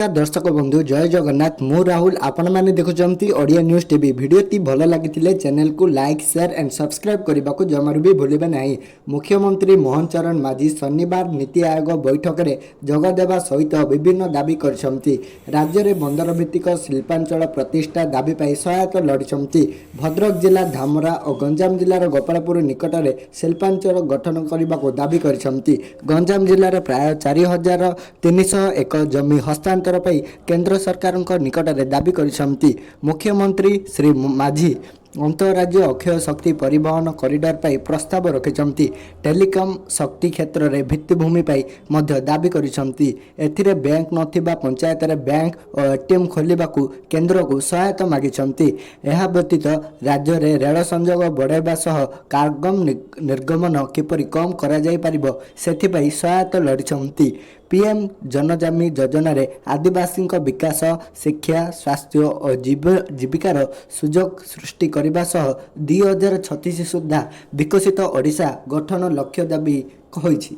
दर्शक बंधु जय जगन्नाथ मु राहुल आपण मैंने देखुंत ओडिया न्यूज टीवी भिडटी भल लगी चैनल को लाइक शेयर एंड सब्सक्राइब करने को जमार भी भूलें नहीं। मुख्यमंत्री मोहन चरण माझी शनिवार नीति आयोग बैठक में जोगदेवा सहित विभिन्न दाबी कर राज्य में बंदर भित्तिक शिल्पांचल प्रतिष्ठा दाबी पर सहायता लड़ी भद्रक जिला धामरा और गंजाम जिलार गोपालपुर निकट में शिल्पांचल गठन करने को दाबी कर गंजाम जिलार प्राय 4301 जमी हस्तांतर केंद्र सरकार निकट में दाबी करिसेंती। मुख्यमंत्री श्री माझी अंतरराज्य अक्षय शक्ति परिवहन कॉरिडोर पर प्रस्ताव रखिंट टेलीकॉम शक्ति क्षेत्र में भित्तिभूमि दाबी करिसेंती। एथिरे बैंक नथिबा पंचायत रे बैंक और एटीएम खोलने को केंद्र को सहायता मागिसेंती। यह व्यतीत राज्य में रेल संजोग बढ़ाइबा सह कार्गम निर्गमन किपरि कम करा जाय परिबो सेथिपई सहायता लड़िसेंती। पीएम जनजामी योजना रे आदिवासी विकास शिक्षा स्वास्थ्य और जीविकार सुजोग सृष्टि करने सह 2036 सुधा विकसित ओडिशा गठन लक्ष्य दाबी होईछि।